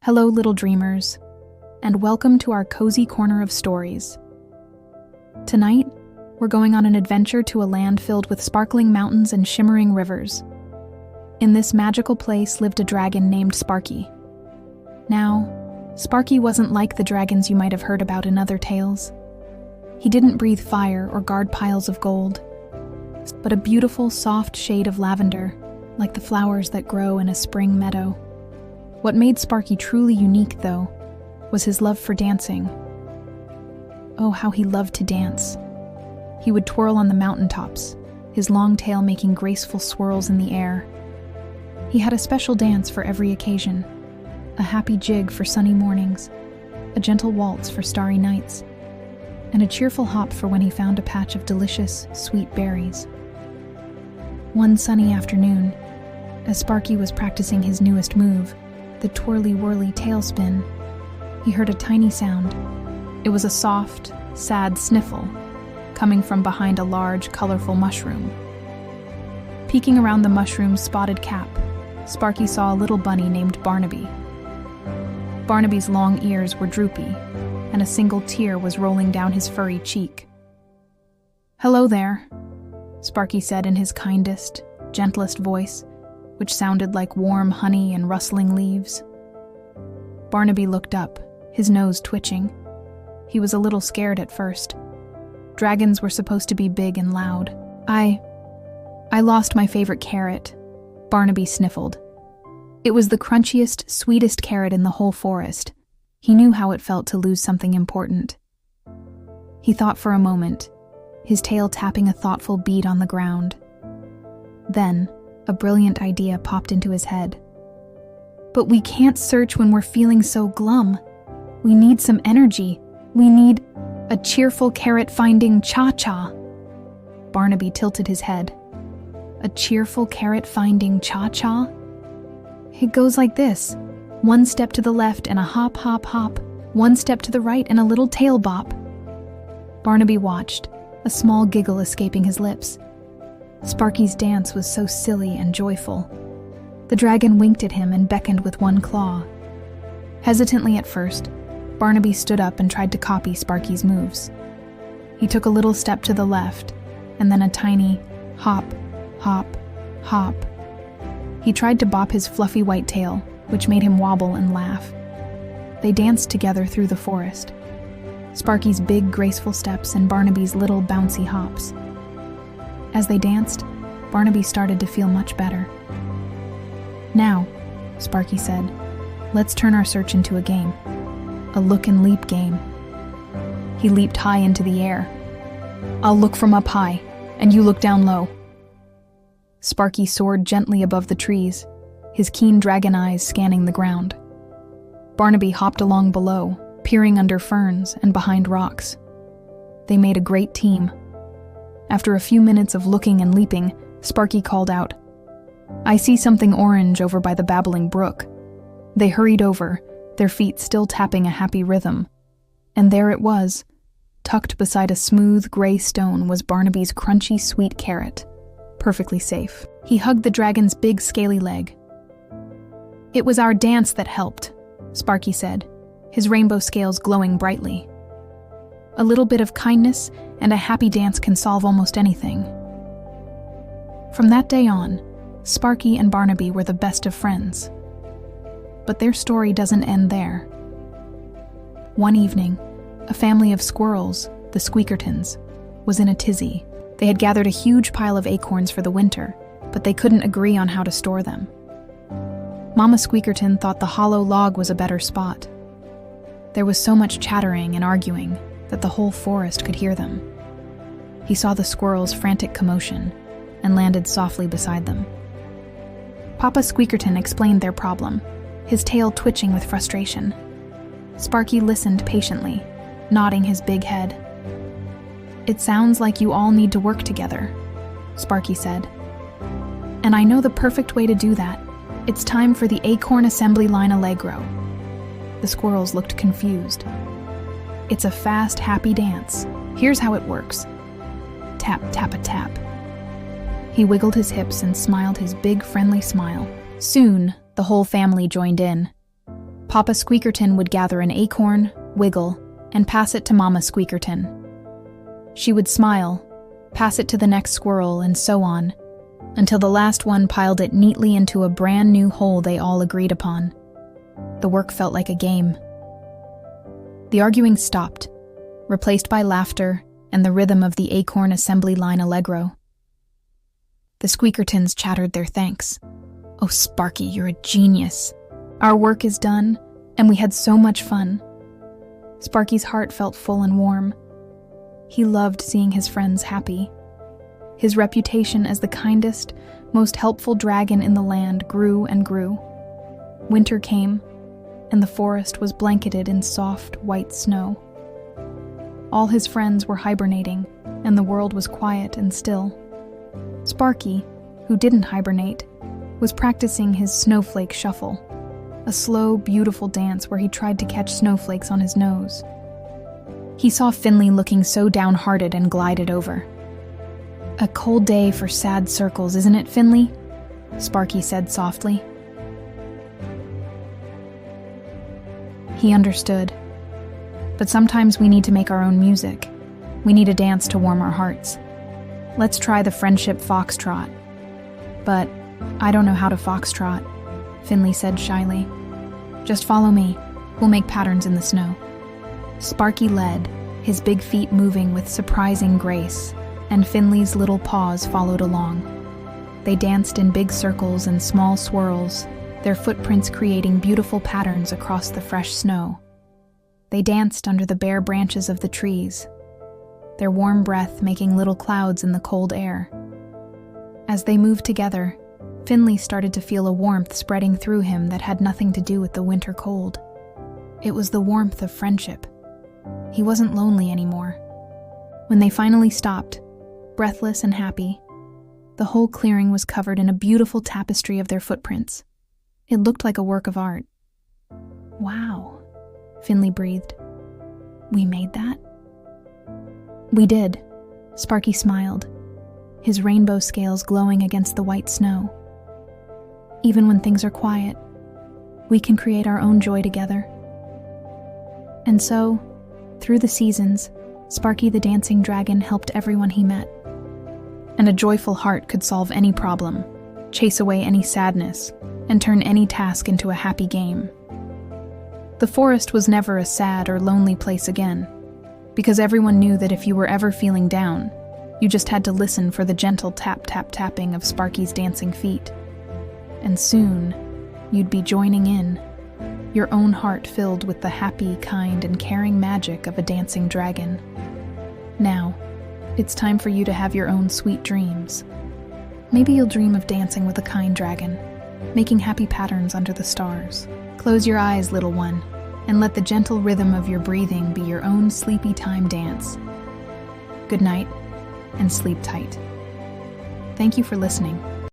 Hello, little dreamers, and welcome to our cozy corner of stories. Tonight, we're going on an adventure to a land filled with sparkling mountains and shimmering rivers. In this magical place lived a dragon named Sparky. Now, Sparky wasn't like the dragons you might have heard about in other tales. He didn't breathe fire or guard piles of gold, but a beautiful, soft shade of lavender, like the flowers that grow in a spring meadow. What made Sparky truly unique, though, was his love for dancing. Oh, how he loved to dance. He would twirl on the mountaintops, his long tail making graceful swirls in the air. He had a special dance for every occasion, a happy jig for sunny mornings, a gentle waltz for starry nights, and a cheerful hop for when he found a patch of delicious, sweet berries. One sunny afternoon, as Sparky was practicing his newest move, the twirly-whirly tailspin, he heard a tiny sound. It was a soft, sad sniffle, coming from behind a large, colorful mushroom. Peeking around the mushroom's spotted cap, Sparky saw a little bunny named Barnaby. Barnaby's long ears were droopy, and a single tear was rolling down his furry cheek. "Hello there," Sparky said in his kindest, gentlest voice, which sounded like warm honey and rustling leaves. Barnaby looked up, his nose twitching. He was a little scared at first. Dragons were supposed to be big and loud. I lost my favorite carrot," Barnaby sniffled. It was the crunchiest, sweetest carrot in the whole forest. He knew how it felt to lose something important. He thought for a moment, his tail tapping a thoughtful beat on the ground. Then, a brilliant idea popped into his head. "But we can't search when we're feeling so glum. We need some energy. We need a cheerful carrot-finding cha-cha." Barnaby tilted his head. "A cheerful carrot-finding cha-cha? It goes like this. One step to the left and a hop, hop, hop. One step to the right and a little tail bop." Barnaby watched, a small giggle escaping his lips. Sparky's dance was so silly and joyful. The dragon winked at him and beckoned with one claw. Hesitantly at first, Barnaby stood up and tried to copy Sparky's moves. He took a little step to the left, and then a tiny hop, hop, hop. He tried to bop his fluffy white tail, which made him wobble and laugh. They danced together through the forest. Sparky's big, graceful steps and Barnaby's little bouncy hops. As they danced, Barnaby started to feel much better. "Now," Sparky said, "let's turn our search into a game. A look and leap game." He leaped high into the air. "I'll look from up high, and you look down low." Sparky soared gently above the trees, his keen dragon eyes scanning the ground. Barnaby hopped along below, peering under ferns and behind rocks. They made a great team. After a few minutes of looking and leaping, Sparky called out, "I see something orange over by the babbling brook." They hurried over, their feet still tapping a happy rhythm. And there it was. Tucked beside a smooth, gray stone was Barnaby's crunchy, sweet carrot. Perfectly safe. He hugged the dragon's big, scaly leg. "It was our dance that helped," Sparky said, his rainbow scales glowing brightly. "A little bit of kindness and a happy dance can solve almost anything." From that day on, Sparky and Barnaby were the best of friends. But their story doesn't end there. One evening, a family of squirrels, the Squeakertons, was in a tizzy. They had gathered a huge pile of acorns for the winter, but they couldn't agree on how to store them. Mama Squeakerton thought the hollow log was a better spot. There was so much chattering and arguing that the whole forest could hear them. He saw the squirrels' frantic commotion and landed softly beside them. Papa Squeakerton explained their problem, his tail twitching with frustration. Sparky listened patiently, nodding his big head. "It sounds like you all need to work together," Sparky said. "And I know the perfect way to do that. It's time for the Acorn Assembly Line Allegro." The squirrels looked confused. "It's a fast, happy dance. Here's how it works. Tap, tap, a tap." He wiggled his hips and smiled his big, friendly smile. Soon, the whole family joined in. Papa Squeakerton would gather an acorn, wiggle, and pass it to Mama Squeakerton. She would smile, pass it to the next squirrel, and so on, until the last one piled it neatly into a brand new hole they all agreed upon. The work felt like a game. The arguing stopped, replaced by laughter and the rhythm of the acorn assembly line allegro. The Squeakertons chattered their thanks. "Oh, Sparky, you're a genius. Our work is done, and we had so much fun." Sparky's heart felt full and warm. He loved seeing his friends happy. His reputation as the kindest, most helpful dragon in the land grew and grew. Winter came, and the forest was blanketed in soft, white snow. All his friends were hibernating, and the world was quiet and still. Sparky, who didn't hibernate, was practicing his snowflake shuffle, a slow, beautiful dance where he tried to catch snowflakes on his nose. He saw Finley looking so downhearted and glided over. "A cold day for sad circles, isn't it, Finley?" Sparky said softly. He understood. But sometimes we need to make our own music. We need a dance to warm our hearts. Let's try the friendship foxtrot. "But I don't know how to foxtrot," Finley said shyly. "Just follow me. We'll make patterns in the snow." Sparky led, his big feet moving with surprising grace, and Finley's little paws followed along. They danced in big circles and small swirls, their footprints creating beautiful patterns across the fresh snow. They danced under the bare branches of the trees, their warm breath making little clouds in the cold air. As they moved together, Finley started to feel a warmth spreading through him that had nothing to do with the winter cold. It was the warmth of friendship. He wasn't lonely anymore. When they finally stopped, breathless and happy, the whole clearing was covered in a beautiful tapestry of their footprints. It looked like a work of art. "Wow," Finley breathed. "We made that?" "We did," Sparky smiled, his rainbow scales glowing against the white snow. "Even when things are quiet, we can create our own joy together." And so, through the seasons, Sparky the dancing dragon helped everyone he met. And a joyful heart could solve any problem, chase away any sadness, and turn any task into a happy game. The forest was never a sad or lonely place again, because everyone knew that if you were ever feeling down, you just had to listen for the gentle tap-tap-tapping of Sparky's dancing feet. And soon, you'd be joining in, your own heart filled with the happy, kind, and caring magic of a dancing dragon. Now, it's time for you to have your own sweet dreams. Maybe you'll dream of dancing with a kind dragon, making happy patterns under the stars. Close your eyes, little one, and let the gentle rhythm of your breathing be your own sleepy time dance. Good night, and sleep tight. Thank you for listening.